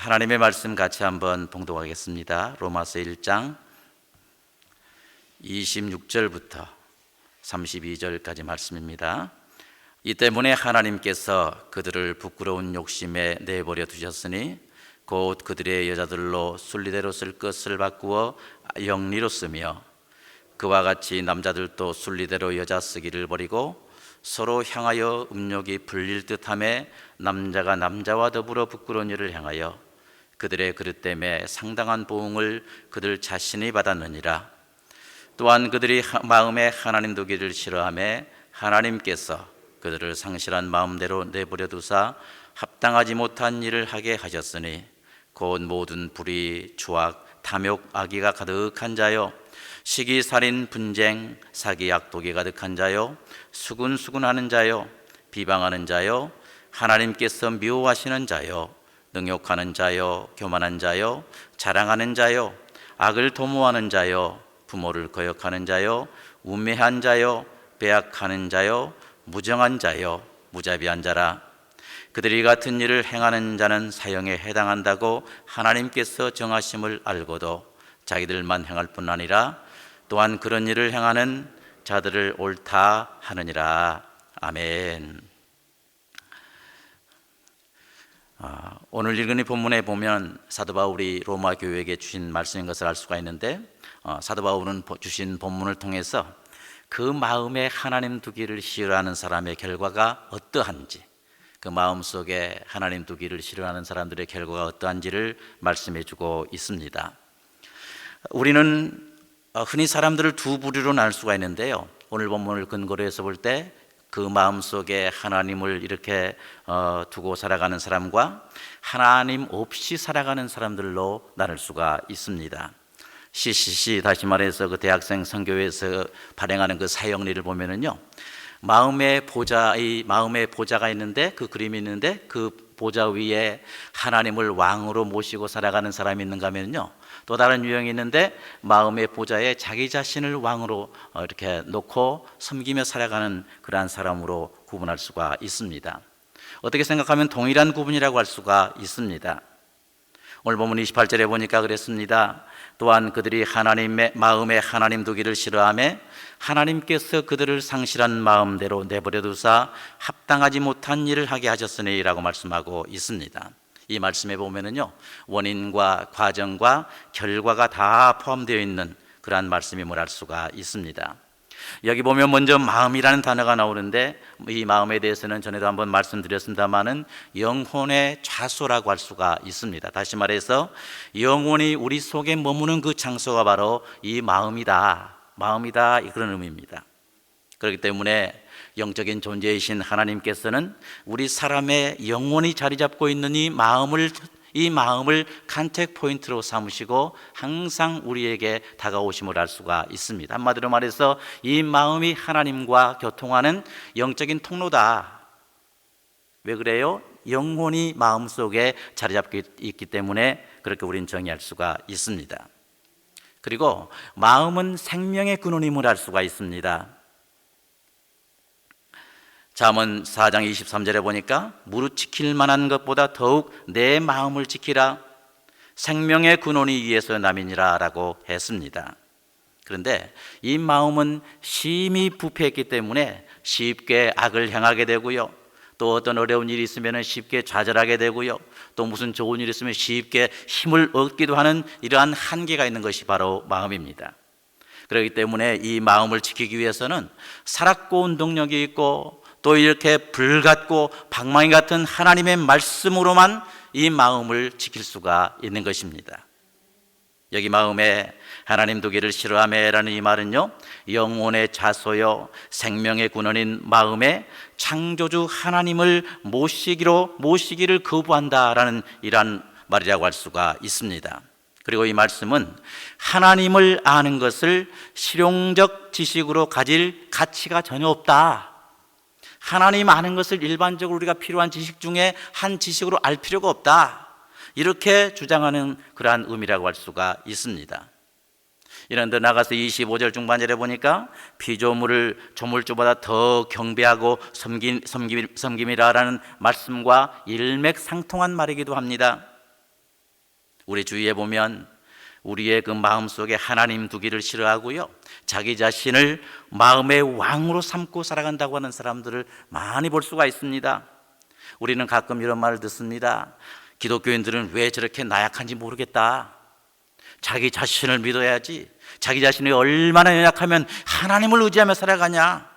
하나님의 말씀 같이 한번 봉독하겠습니다. 로마서 1장 26절부터 32절까지 말씀입니다. 이 때문에 하나님께서 그들을 부끄러운 욕심에 내버려 두셨으니 곧 그들의 여자들로 순리대로 쓸 것을 바꾸어 영리로 쓰며, 그와 같이 남자들도 순리대로 여자 쓰기를 버리고 서로 향하여 음욕이 불릴 듯하며 남자가 남자와 더불어 부끄러운 일을 행하여 그들의 그릇 때문에 상당한 보응을 그들 자신이 받았느니라. 또한 그들이 마음에 하나님 두기를 싫어하며 하나님께서 그들을 상실한 마음대로 내버려 두사 합당하지 못한 일을 하게 하셨으니 곧 모든 불의, 추악, 탐욕, 악의가 가득한 자요, 시기, 살인, 분쟁, 사기, 악독이 가득한 자요, 수군수군하는 자요, 비방하는 자요, 하나님께서 미워하시는 자요, 능욕하는 자요, 교만한 자요, 자랑하는 자요, 악을 도모하는 자요, 부모를 거역하는 자요, 우매한 자요, 배약하는 자요, 무정한 자요, 무자비한 자라. 그들이 같은 일을 행하는 자는 사형에 해당한다고 하나님께서 정하심을 알고도 자기들만 행할 뿐 아니라 또한 그런 일을 행하는 자들을 옳다 하느니라. 아멘. 오늘 읽은 이 본문에 보면 사도 바울이 로마 교회에게 주신 말씀인 것을 알 수가 있는데, 사도 바울은 주신 본문을 통해서 그 마음에 하나님 두기를 싫어하는 사람의 결과가 어떠한지, 그 마음속에 하나님 두기를 싫어하는 사람들의 결과가 어떠한지를 말씀해 주고 있습니다. 우리는 흔히 사람들을 두 부류로 나눌 수가 있는데요, 오늘 본문을 근거로 해서 볼 때 그 마음속에 하나님을 이렇게 두고 살아가는 사람과 하나님 없이 살아가는 사람들로 나눌 수가 있습니다. CCC, 다시 말해서 그 대학생 선교회에서 발행하는 그 사형리를 보면은요, 마음의 보좌가 있는데, 그 그림이 있는데 그 보좌 위에 하나님을 왕으로 모시고 살아가는 사람이 있는가 하면요, 또 다른 유형이 있는데 마음의 보좌에 자기 자신을 왕으로 이렇게 놓고 섬기며 살아가는 그러한 사람으로 구분할 수가 있습니다. 어떻게 생각하면 동일한 구분이라고 할 수가 있습니다. 오늘 본문 28절에 보니까 그랬습니다. 또한 그들이 하나님의 마음에 하나님 두기를 싫어하며 하나님께서 그들을 상실한 마음대로 내버려 두사 합당하지 못한 일을 하게 하셨으니 라고 말씀하고 있습니다. 이 말씀에 보면은요, 원인과 과정과 결과가 다 포함되어 있는 그러한 말씀임을 알 수가 있습니다. 여기 보면 먼저 마음이라는 단어가 나오는데, 이 마음에 대해서는 전에도 한번 말씀드렸습니다마는 영혼의 좌소라고 할 수가 있습니다. 다시 말해서 영혼이 우리 속에 머무는 그 장소가 바로 이 마음이다 그런 의미입니다. 그렇기 때문에 영적인 존재이신 하나님께서는 우리 사람의 영혼이 자리 잡고 있는 이 마음을 컨택 포인트로 삼으시고 항상 우리에게 다가오심을 알 수가 있습니다. 한마디로 말해서 이 마음이 하나님과 교통하는 영적인 통로다. 왜 그래요? 영혼이 마음속에 자리 잡고 있기 때문에 그렇게 우리는 정의할 수가 있습니다. 그리고 마음은 생명의 근원임을 알 수가 있습니다. 잠언 4장 23절에 보니까 무릇 지킬 만한 것보다 더욱 내 마음을 지키라, 생명의 근원이 위에서 남이니라 라고 했습니다. 그런데 이 마음은 심히 부패했기 때문에 쉽게 악을 행하게 되고요, 또 어떤 어려운 일이 있으면 쉽게 좌절하게 되고요, 또 무슨 좋은 일이 있으면 쉽게 힘을 얻기도 하는 이러한 한계가 있는 것이 바로 마음입니다. 그렇기 때문에 이 마음을 지키기 위해서는 살았고 운동력이 있고 또 이렇게 불같고 방망이 같은 하나님의 말씀으로만 이 마음을 지킬 수가 있는 것입니다. 여기 마음에 하나님 두기를 싫어하며라는 이 말은요, 영혼의 좌소요 생명의 근원인 마음에 창조주 하나님을 모시기를 거부한다라는 이러한 말이라고 할 수가 있습니다. 그리고 이 말씀은 하나님을 아는 것을 실용적 지식으로 가질 가치가 전혀 없다, 하나님 아는 것을 일반적으로 우리가 필요한 지식 중에 한 지식으로 알 필요가 없다, 이렇게 주장하는 그러한 의미라고 할 수가 있습니다. 이런 데 나가서 25절 중반절에 보니까 피조물을 조물주보다 더 경배하고 섬김이라라는 말씀과 일맥상통한 말이기도 합니다. 우리 주위에 보면 우리의 그 마음속에 하나님 두기를 싫어하고요, 자기 자신을 마음의 왕으로 삼고 살아간다고 하는 사람들을 많이 볼 수가 있습니다. 우리는 가끔 이런 말을 듣습니다. 기독교인들은 왜 저렇게 나약한지 모르겠다. 자기 자신을 믿어야지. 자기 자신이 얼마나 연약하면 하나님을 의지하며 살아가냐.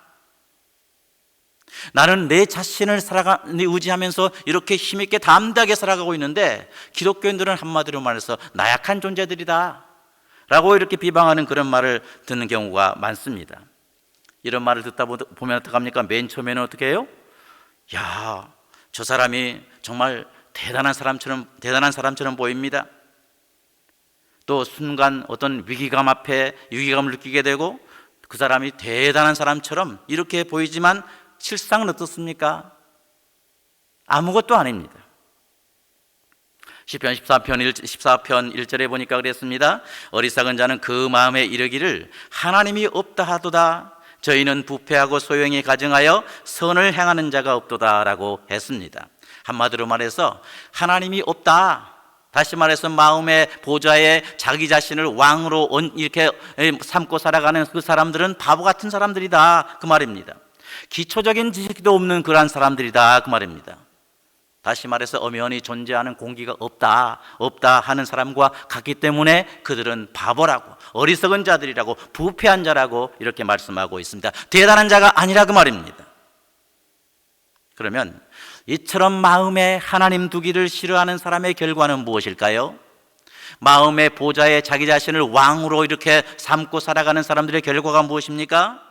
나는 내 자신을 의지하면서 이렇게 힘있게 담대하게 살아가고 있는데 기독교인들은 한마디로 말해서 나약한 존재들이다 라고 이렇게 비방하는 그런 말을 듣는 경우가 많습니다. 이런 말을 듣다 보면 어떡합니까? 맨 처음에는 어떻게 해요? 야, 저 사람이 정말 대단한 사람처럼 보입니다. 또 순간 어떤 위기감 앞에 위기감을 느끼게 되고 그 사람이 대단한 사람처럼 이렇게 보이지만 실상은 어떻습니까? 아무것도 아닙니다. 시편 14편 1절에 보니까 그랬습니다. 어리석은 자는 그 마음에 이르기를 하나님이 없다 하도다. 저희는 부패하고 소용이 가증하여 선을 행하는 자가 없도다 라고 했습니다. 한마디로 말해서 하나님이 없다. 다시 말해서 마음의 보좌에 자기 자신을 왕으로 이렇게 삼고 살아가는 그 사람들은 바보 같은 사람들이다 그 말입니다. 기초적인 지식도 없는 그러한 사람들이다 그 말입니다. 다시 말해서 엄연히 존재하는 공기가 없다 하는 사람과 같기 때문에 그들은 바보라고, 어리석은 자들이라고, 부패한 자라고 이렇게 말씀하고 있습니다. 대단한 자가 아니라 그 말입니다. 그러면 이처럼 마음에 하나님 두기를 싫어하는 사람의 결과는 무엇일까요? 마음의 보좌에 자기 자신을 왕으로 이렇게 삼고 살아가는 사람들의 결과가 무엇입니까?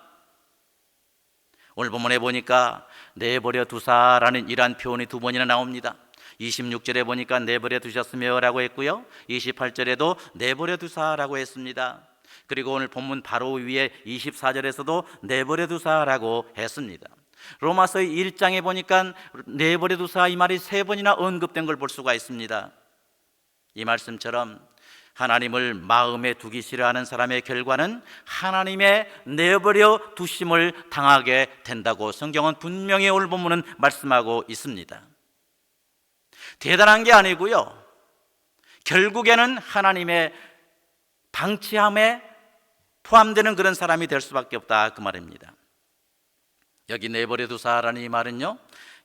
오늘 본문에 보니까 내버려 두사라는 이러한 표현이 두 번이나 나옵니다. 26절에 보니까 내버려 두셨으며 라고 했고요, 28절에도 내버려 두사라고 했습니다. 그리고 오늘 본문 바로 위에 24절에서도 내버려 두사라고 했습니다. 로마서 1장에 보니까 내버려 두사 이 말이 세 번이나 언급된 걸 볼 수가 있습니다. 이 말씀처럼 하나님을 마음에 두기 싫어하는 사람의 결과는 하나님의 내버려 두심을 당하게 된다고 성경은 분명히 오늘 본문은 말씀하고 있습니다. 대단한 게 아니고요, 결국에는 하나님의 방치함에 포함되는 그런 사람이 될 수밖에 없다 그 말입니다. 여기 내버려 두사라는 이 말은요,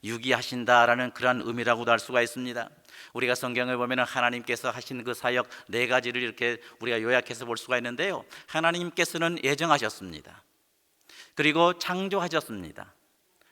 유기하신다라는 그러한 의미라고도 할 수가 있습니다. 우리가 성경을 보면 하나님께서 하신 그 사역 네 가지를 이렇게 우리가 요약해서 볼 수가 있는데요, 하나님께서는 예정하셨습니다. 그리고 창조하셨습니다.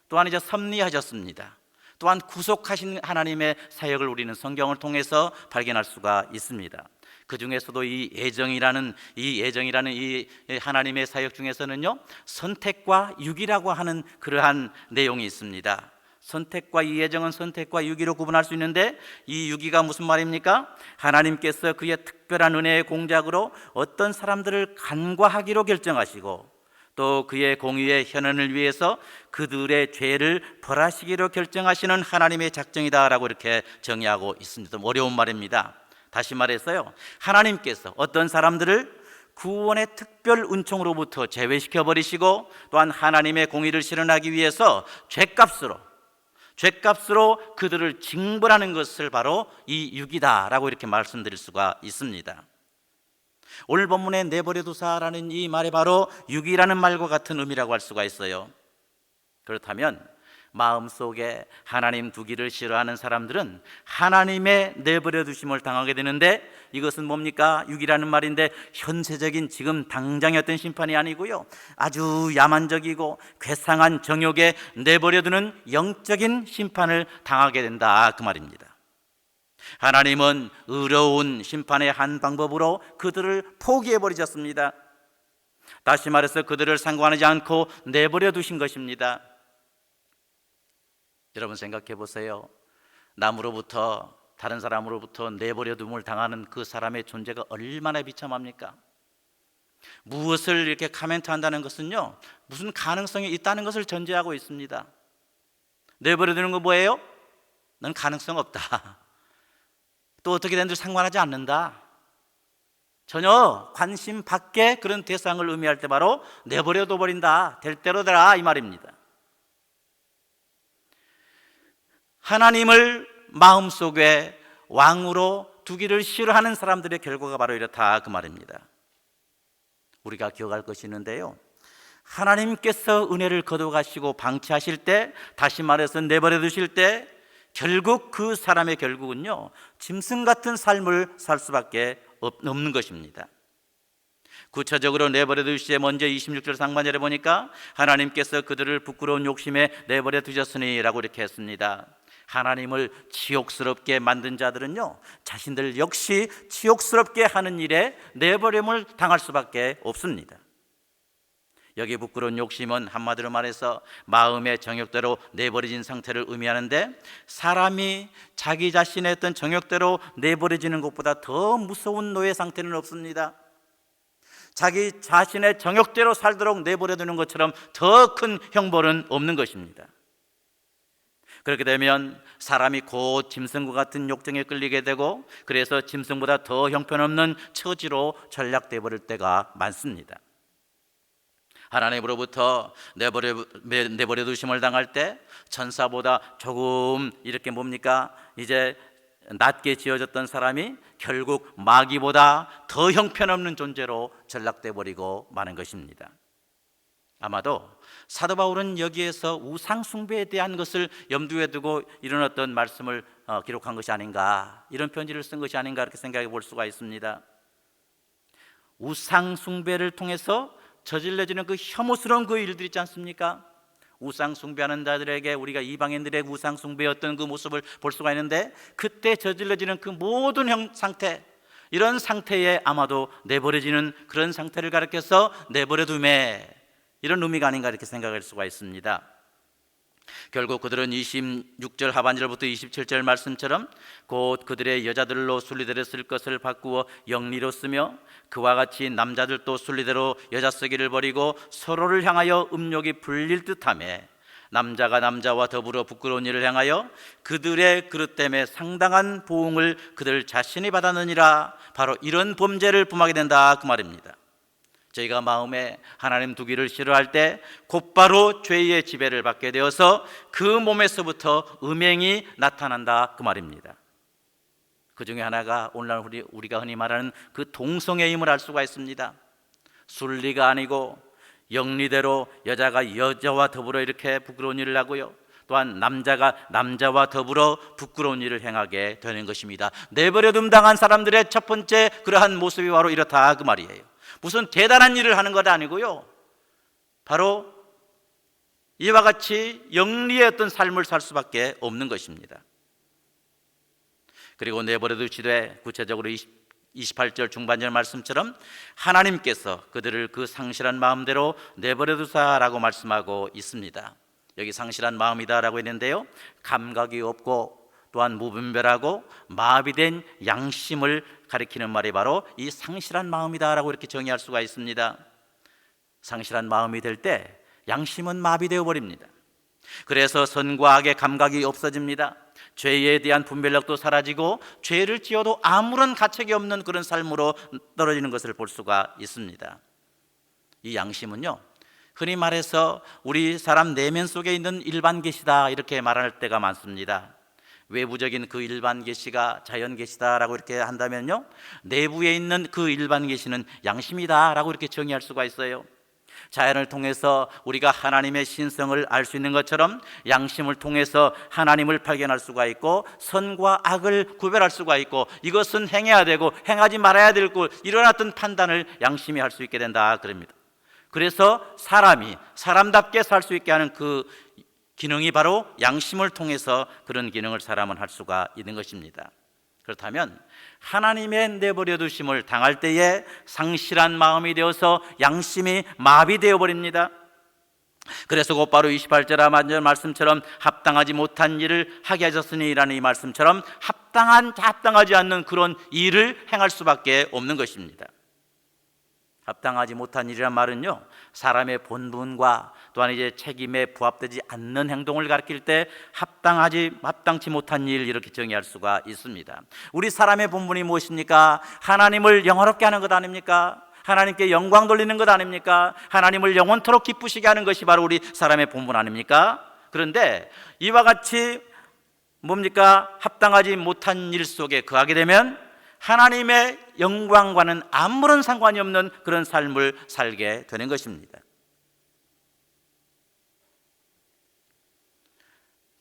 또한 이제 섭리하셨습니다. 또한 구속하신 하나님의 사역을 우리는 성경을 통해서 발견할 수가 있습니다. 그 중에서도 이 예정이라는 이 하나님의 사역 중에서는요, 선택과 유기라고 하는 그러한 내용이 있습니다. 선택과 이 예정은 선택과 유기로 구분할 수 있는데, 이 유기가 무슨 말입니까? 하나님께서 그의 특별한 은혜의 공작으로 어떤 사람들을 간과하기로 결정하시고 또 그의 공의의 현현을 위해서 그들의 죄를 벌하시기로 결정하시는 하나님의 작정이다라고 이렇게 정의하고 있습니다. 좀 어려운 말입니다. 다시 말해서요, 하나님께서 어떤 사람들을 구원의 특별 은총으로부터 제외시켜 버리시고 또한 하나님의 공의를 실현하기 위해서 죄값으로 그들을 징벌하는 것을 바로 이 유기다라고 이렇게 말씀드릴 수가 있습니다. 오늘 본문의 내버려 두사라는 이 말이 바로 유기라는 말과 같은 의미라고 할 수가 있어요. 그렇다면 마음속에 하나님 두기를 싫어하는 사람들은 하나님의 내버려 두심을 당하게 되는데, 이것은 뭡니까? 유기라는 말인데 현세적인 지금 당장의 어떤 심판이 아니고요, 아주 야만적이고 괴상한 정욕에 내버려두는 영적인 심판을 당하게 된다 그 말입니다. 하나님은 의로운 심판의 한 방법으로 그들을 포기해 버리셨습니다. 다시 말해서 그들을 상관하지 않고 내버려 두신 것입니다. 여러분 생각해 보세요. 남으로부터, 다른 사람으로부터 내버려 둠을 당하는 그 사람의 존재가 얼마나 비참합니까? 무엇을 이렇게 카멘트 한다는 것은요, 무슨 가능성이 있다는 것을 전제하고 있습니다. 내버려 두는 거 뭐예요? 넌 가능성 없다. 또 어떻게 된들 상관하지 않는다. 전혀 관심 밖의 그런 대상을 의미할 때 바로 내버려 둬버린다, 될 대로 되라 이 말입니다. 하나님을 마음속에 왕으로 두기를 싫어하는 사람들의 결과가 바로 이렇다 그 말입니다. 우리가 기억할 것이 있는데요, 하나님께서 은혜를 거둬가시고 방치하실 때, 다시 말해서 내버려 두실 때, 결국 그 사람의 결국은요, 짐승 같은 삶을 살 수밖에 없는 것입니다. 구체적으로 내버려 두시에 먼저 26절 상반절에 보니까 하나님께서 그들을 부끄러운 욕심에 내버려 두셨으니 라고 이렇게 했습니다. 하나님을 치욕스럽게 만든 자들은요, 자신들 역시 치욕스럽게 하는 일에 내버림을 당할 수밖에 없습니다. 여기 부끄러운 욕심은 한마디로 말해서 마음의 정욕대로 내버려진 상태를 의미하는데, 사람이 자기 자신의 어떤 정욕대로 내버려지는 것보다 더 무서운 노예 상태는 없습니다. 자기 자신의 정욕대로 살도록 내버려두는 것처럼 더 큰 형벌은 없는 것입니다. 그렇게 되면 사람이 곧 짐승과 같은 욕정에 끌리게 되고, 그래서 짐승보다 더 형편없는 처지로 전락되어 버릴 때가 많습니다. 하나님으로부터 내버려 두심을 당할 때 천사보다 조금 이렇게 이제 낮게 지어졌던 사람이 결국 마귀보다 더 형편없는 존재로 전락돼 버리고 마는 것입니다. 아마도 사도 바울은 여기에서 우상 숭배에 대한 것을 염두에 두고 이런 어떤 말씀을 기록한 것이 아닌가, 이런 편지를 쓴 것이 아닌가, 이렇게 생각해 볼 수가 있습니다. 우상 숭배를 통해서 저질러지는 그 혐오스러운 그 일들 있지 않습니까? 우상 숭배하는 자들에게 우리가 이방인들의 우상 숭배였던 그 모습을 볼 수가 있는데, 그때 저질러지는 그 모든 상태, 이런 상태에 아마도 내버려지는 그런 상태를 가리켜서 내버려둠에, 이런 의미가 아닌가 이렇게 생각할 수가 있습니다. 결국 그들은 26절 하반절부터 27절 말씀처럼 곧 그들의 여자들로 순리대로 쓸 것을 바꾸어 영리로 쓰며, 그와 같이 남자들도 순리대로 여자 쓰기를 버리고 서로를 향하여 음욕이 불릴 듯하며, 남자가 남자와 더불어 부끄러운 일을 행하여 그들의 그릇 때문에 상당한 보응을 그들 자신이 받았느니라. 바로 이런 범죄를 범하게 된다 그 말입니다. 저희가 마음에 하나님 두기를 싫어할 때 곧바로 죄의 지배를 받게 되어서 그 몸에서부터 음행이 나타난다 그 말입니다. 그 중에 하나가 오늘날 우리가 흔히 말하는 그 동성애임을 알 수가 있습니다. 순리가 아니고 영리대로 여자가 여자와 더불어 이렇게 부끄러운 일을 하고요, 또한 남자가 남자와 더불어 부끄러운 일을 행하게 되는 것입니다. 내버려둠 당한 사람들의 첫 번째 그러한 모습이 바로 이렇다 그 말이에요. 무슨 대단한 일을 하는 것 아니고요, 바로 이와 같이 영리의 어떤 삶을 살 수밖에 없는 것입니다. 그리고 내버려 두시되, 구체적으로 28절 중반절 말씀처럼 하나님께서 그들을 그 상실한 마음대로 내버려 두사라고 말씀하고 있습니다. 여기 상실한 마음이다라고 했는데요, 감각이 없고 또한 무분별하고 마비된 양심을 가리키는 말이 바로 이 상실한 마음이다라고 이렇게 정의할 수가 있습니다. 상실한 마음이 될 때 양심은 마비되어 버립니다. 그래서 선과 악의 감각이 없어집니다. 죄에 대한 분별력도 사라지고 죄를 지어도 아무런 가책이 없는 그런 삶으로 떨어지는 것을 볼 수가 있습니다. 이 양심은요, 흔히 말해서 우리 사람 내면 속에 있는 일반 계시다 이렇게 말할 때가 많습니다. 외부적인 그 일반 계시가 자연 계시다라고 이렇게 한다면요, 내부에 있는 그 일반 계시는 양심이다라고 이렇게 정의할 수가 있어요. 자연을 통해서 우리가 하나님의 신성을 알 수 있는 것처럼 양심을 통해서 하나님을 발견할 수가 있고, 선과 악을 구별할 수가 있고, 이것은 행해야 되고 행하지 말아야 될 것, 이런 어떤 판단을 양심이 할 수 있게 된다 그럽니다. 그래서 사람이 사람답게 살 수 있게 하는 그 기능이 바로 양심을 통해서 그런 기능을 사람은 할 수가 있는 것입니다. 그렇다면 하나님의 내버려 두심을 당할 때에 상실한 마음이 되어서 양심이 마비되어 버립니다. 그래서 곧바로 28절 하반절 말씀처럼 합당하지 못한 일을 하게 하셨으니 라는 이 말씀처럼 합당하지 않는 그런 일을 행할 수밖에 없는 것입니다. 합당하지 못한 일이란 말은요, 사람의 본분과 또한 이제 책임에 부합되지 않는 행동을 가리킬 때 합당치 못한 일 이렇게 정의할 수가 있습니다. 우리 사람의 본분이 무엇입니까? 하나님을 영화롭게 하는 것 아닙니까? 하나님께 영광 돌리는 것 아닙니까? 하나님을 영원토록 기쁘시게 하는 것이 바로 우리 사람의 본분 아닙니까? 그런데 이와 같이 합당하지 못한 일 속에 거하게 되면 하나님의 영광과는 아무런 상관이 없는 그런 삶을 살게 되는 것입니다.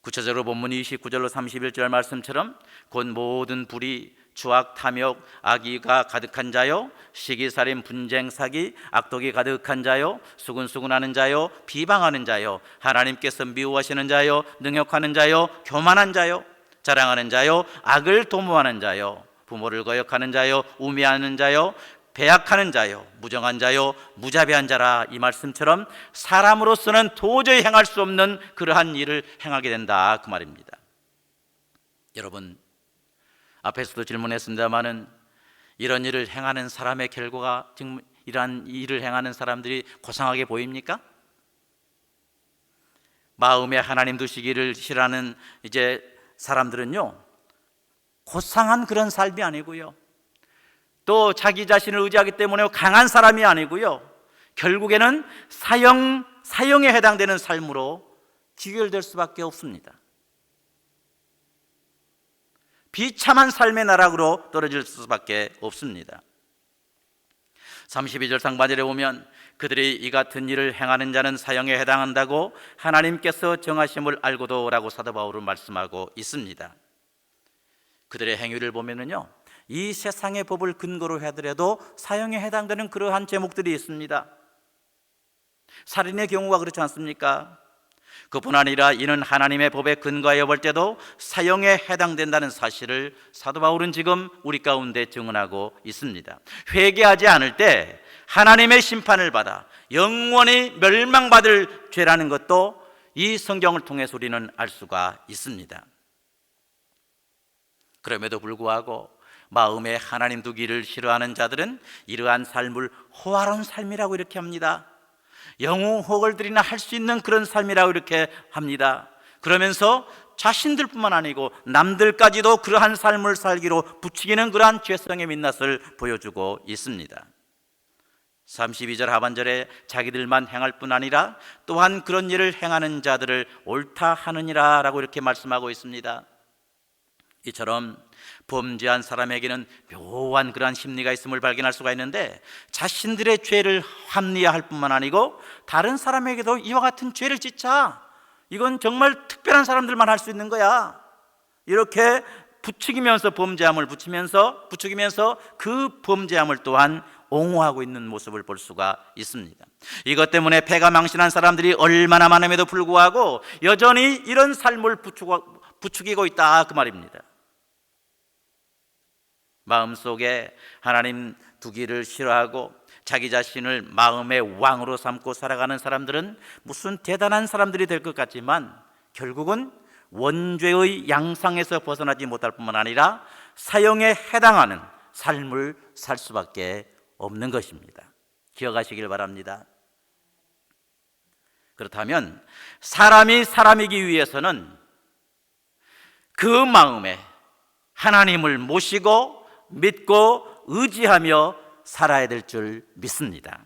구체적으로 본문 29절로 31절 말씀처럼 곧 모든 불의, 추악, 탐욕, 악의가 가득한 자요, 시기살인, 분쟁, 사기, 악독이 가득한 자요, 수근수근하는 자요, 비방하는 자요, 하나님께서 미워하시는 자요, 능욕하는 자요, 교만한 자요, 자랑하는 자요, 악을 도모하는 자요, 부모를 거역하는 자요, 우매하는 자요, 배약하는 자요, 무정한 자요, 무자비한 자라. 이 말씀처럼 사람으로서는 도저히 행할 수 없는 그러한 일을 행하게 된다, 그 말입니다. 여러분, 앞에서도 질문했습니다마는 이런 일을 행하는 사람의 결과가 지금 이러한 일을 행하는 사람들이 고상하게 보입니까? 마음에 하나님 두시기를 싫어하는 이제 사람들은요, 고상한 그런 삶이 아니고요, 또 자기 자신을 의지하기 때문에 강한 사람이 아니고요, 결국에는 사형에 해당되는 삶으로 귀결될 수밖에 없습니다. 비참한 삶의 나락으로 떨어질 수밖에 없습니다. 32절 상반절에 보면 그들이 이 같은 일을 행하는 자는 사형에 해당한다고 하나님께서 정하심을 알고도 라고 사도 바울은 말씀하고 있습니다. 그들의 행위를 보면은요, 이 세상의 법을 근거로 하더라도 사형에 해당되는 그러한 제목들이 있습니다. 살인의 경우가 그렇지 않습니까? 그뿐 아니라 이는 하나님의 법에 근거하여 볼 때도 사형에 해당된다는 사실을 사도 바울은 지금 우리 가운데 증언하고 있습니다. 회개하지 않을 때 하나님의 심판을 받아 영원히 멸망받을 죄라는 것도 이 성경을 통해서 우리는 알 수가 있습니다. 그럼에도 불구하고 마음에 하나님 두기를 싫어하는 자들은 이러한 삶을 호화로운 삶이라고 이렇게 합니다. 영웅호걸들이나 할 수 있는 그런 삶이라고 이렇게 합니다. 그러면서 자신들뿐만 아니고 남들까지도 그러한 삶을 살기로 부추기는 그러한 죄성의 민낯을 보여주고 있습니다. 32절 하반절에 자기들만 행할 뿐 아니라 또한 그런 일을 행하는 자들을 옳다 하느니라 라고 이렇게 말씀하고 있습니다. 이처럼 범죄한 사람에게는 묘한 그러한 심리가 있음을 발견할 수가 있는데, 자신들의 죄를 합리화할 뿐만 아니고 다른 사람에게도 이와 같은 죄를 짓자, 이건 정말 특별한 사람들만 할 수 있는 거야, 이렇게 부추기면서 범죄함을 부추기면서 그 범죄함을 또한 옹호하고 있는 모습을 볼 수가 있습니다. 이것 때문에 패가 망신한 사람들이 얼마나 많음에도 불구하고 여전히 이런 삶을 부추기고 있다, 그 말입니다. 마음속에 하나님 두기를 싫어하고 자기 자신을 마음의 왕으로 삼고 살아가는 사람들은 무슨 대단한 사람들이 될 것 같지만 결국은 원죄의 양상에서 벗어나지 못할 뿐만 아니라 사형에 해당하는 삶을 살 수밖에 없는 것입니다. 기억하시길 바랍니다. 그렇다면 사람이 사람이기 위해서는 그 마음에 하나님을 모시고 믿고 의지하며 살아야 될 줄 믿습니다.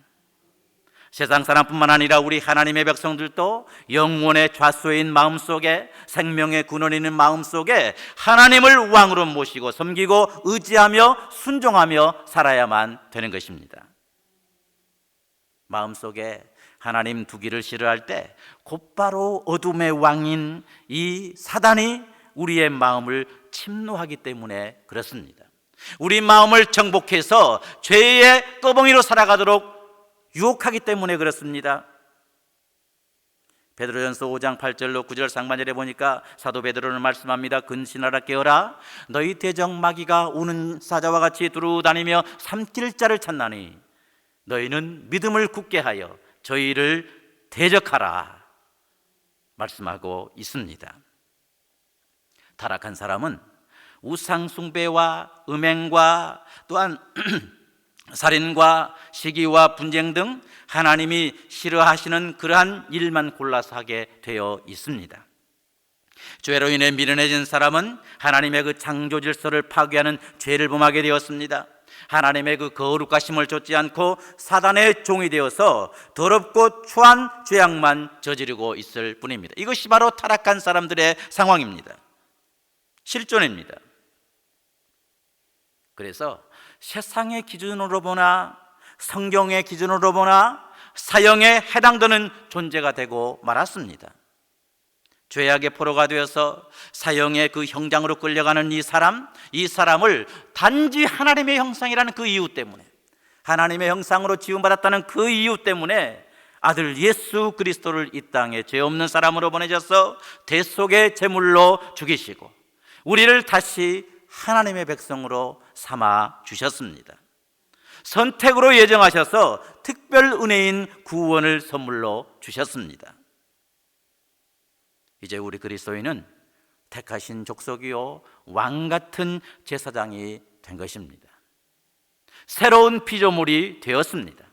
세상 사람뿐만 아니라 우리 하나님의 백성들도 영혼의 좌소인 마음속에, 생명의 근원이 있는 마음속에 하나님을 왕으로 모시고 섬기고 의지하며 순종하며 살아야만 되는 것입니다. 마음속에 하나님 두기를 싫어할 때 곧바로 어둠의 왕인 이 사단이 우리의 마음을 침노하기 때문에 그렇습니다. 우리 마음을 정복해서 죄의 꺼벙이로 살아가도록 유혹하기 때문에 그렇습니다. 베드로전서 5장 8절로 9절 상반절에 보니까 사도 베드로는 말씀합니다. 근신하라 깨어라, 너희 대적 마귀가 우는 사자와 같이 두루다니며 삼킬 자를 찾나니 너희는 믿음을 굳게 하여 저희를 대적하라 말씀하고 있습니다. 타락한 사람은 우상 숭배와 음행과 또한 살인과 시기와 분쟁 등 하나님이 싫어하시는 그러한 일만 골라서 하게 되어 있습니다. 죄로 인해 미련해진 사람은 하나님의 그 창조 질서를 파괴하는 죄를 범하게 되었습니다. 하나님의 그 거룩하심을 좇지 않고 사단의 종이 되어서 더럽고 추한 죄악만 저지르고 있을 뿐입니다. 이것이 바로 타락한 사람들의 상황입니다. 실존입니다. 그래서 세상의 기준으로 보나 성경의 기준으로 보나 사형에 해당되는 존재가 되고 말았습니다. 죄악의 포로가 되어서 사형의 그 형장으로 끌려가는 이 사람을 단지 하나님의 형상이라는 그 이유 때문에, 하나님의 형상으로 지음받았다는 그 이유 때문에 아들 예수 그리스도를 이 땅에 죄 없는 사람으로 보내셔서 대속의 제물로 죽이시고 우리를 다시 하나님의 백성으로 삼아 주셨습니다. 선택으로 예정하셔서 특별 은혜인 구원을 선물로 주셨습니다. 이제 우리 그리스도인은 택하신 족속이요 왕 같은 제사장이 된 것입니다. 새로운 피조물이 되었습니다.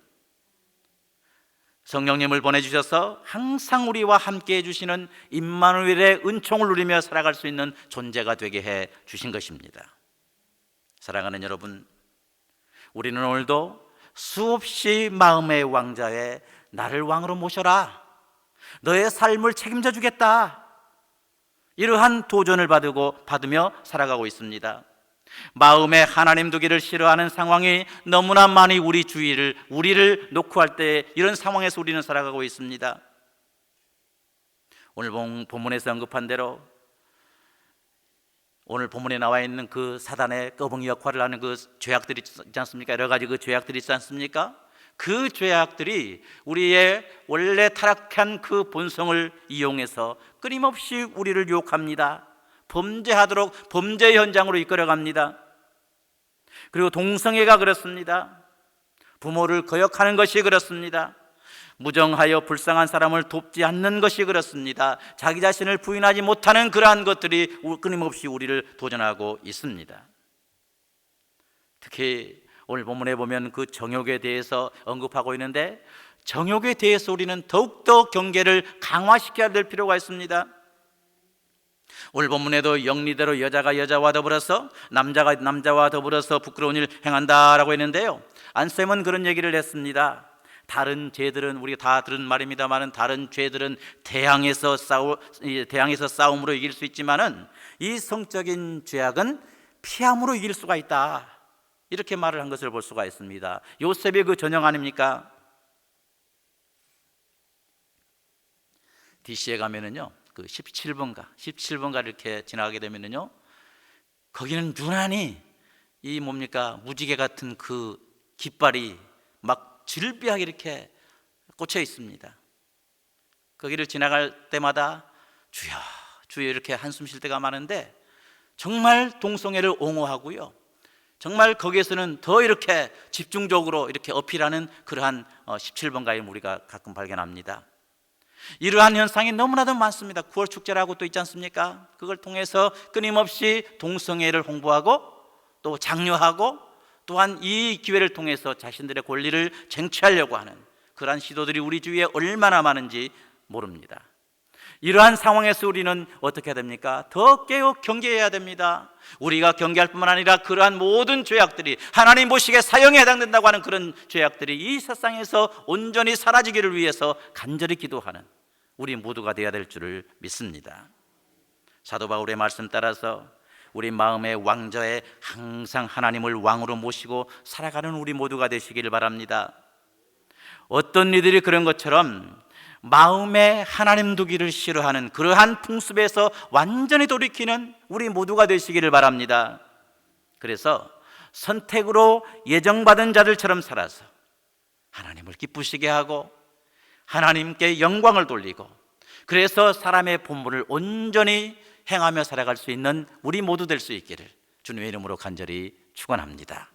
성령님을 보내주셔서 항상 우리와 함께 해주시는 임마누엘의 은총을 누리며 살아갈 수 있는 존재가 되게 해 주신 것입니다. 사랑하는 여러분, 우리는 오늘도 수없이 마음의 왕자에 나를 왕으로 모셔라, 너의 삶을 책임져 주겠다, 이러한 도전을 받으며 살아가고 있습니다. 마음에 하나님 두기를 싫어하는 상황이 너무나 많이 우리를 놓고 할 때 이런 상황에서 우리는 살아가고 있습니다. 오늘 본문에서 언급한 대로 오늘 본문에 나와 있는 그 사단의 꺼벙이 역할을 하는 그 죄악들이 있지 않습니까? 여러 가지 그 죄악들이 있지 않습니까? 그 죄악들이 우리의 원래 타락한 그 본성을 이용해서 끊임없이 우리를 유혹합니다. 범죄하도록 범죄 현장으로 이끌어갑니다. 그리고 동성애가 그렇습니다. 부모를 거역하는 것이 그렇습니다. 무정하여 불쌍한 사람을 돕지 않는 것이 그렇습니다. 자기 자신을 부인하지 못하는 그러한 것들이 끊임없이 우리를 도전하고 있습니다. 특히 오늘 본문에 보면 그 정욕에 대해서 언급하고 있는데, 정욕에 대해서 우리는 더욱더 경계를 강화시켜야 될 필요가 있습니다. 오늘 본문에도 영리대로 여자가 여자와 더불어서 남자가 남자와 더불어서 부끄러운 일 행한다라고 했는데요, 안쌤은 그런 얘기를 했습니다. 다른 죄들은 우리가 다 들은 말입니다만은, 다른 죄들은 대항해서 싸움으로 이길 수 있지만은 이 성적인 죄악은 피함으로 이길 수가 있다, 이렇게 말을 한 것을 볼 수가 있습니다. 요셉의 그 전형 아닙니까? DC에 가면은요, 그 17번가 이렇게 지나가게 되면은요, 거기는 유난히 이 무지개 같은 그 깃발이 막 질비하게 이렇게 꽂혀 있습니다. 거기를 지나갈 때마다 주여 주여 이렇게 한숨 쉴 때가 많은데, 정말 동성애를 옹호하고요, 정말 거기에서는 더 이렇게 집중적으로 이렇게 어필하는 그러한 17번가를 우리가 가끔 발견합니다. 이러한 현상이 너무나도 많습니다. 9월 축제라고 또 있지 않습니까? 그걸 통해서 끊임없이 동성애를 홍보하고 또 장려하고, 또한 이 기회를 통해서 자신들의 권리를 쟁취하려고 하는 그러한 시도들이 우리 주위에 얼마나 많은지 모릅니다. 이러한 상황에서 우리는 어떻게 해야 됩니까? 더 깨어 경계해야 됩니다. 우리가 경계할 뿐만 아니라 그러한 모든 죄악들이 하나님 보시기에 사형에 해당된다고 하는 그런 죄악들이 이 세상에서 온전히 사라지기를 위해서 간절히 기도하는 우리 모두가 되어야 될 줄을 믿습니다. 사도 바울의 말씀 따라서 우리 마음의 왕좌에 항상 하나님을 왕으로 모시고 살아가는 우리 모두가 되시기를 바랍니다. 어떤 이들이 그런 것처럼 마음에 하나님 두기를 싫어하는 그러한 풍습에서 완전히 돌이키는 우리 모두가 되시기를 바랍니다. 그래서 선택으로 예정받은 자들처럼 살아서 하나님을 기쁘시게 하고 하나님께 영광을 돌리고, 그래서 사람의 본분을 온전히 행하며 살아갈 수 있는 우리 모두 될 수 있기를 주님의 이름으로 간절히 축원합니다.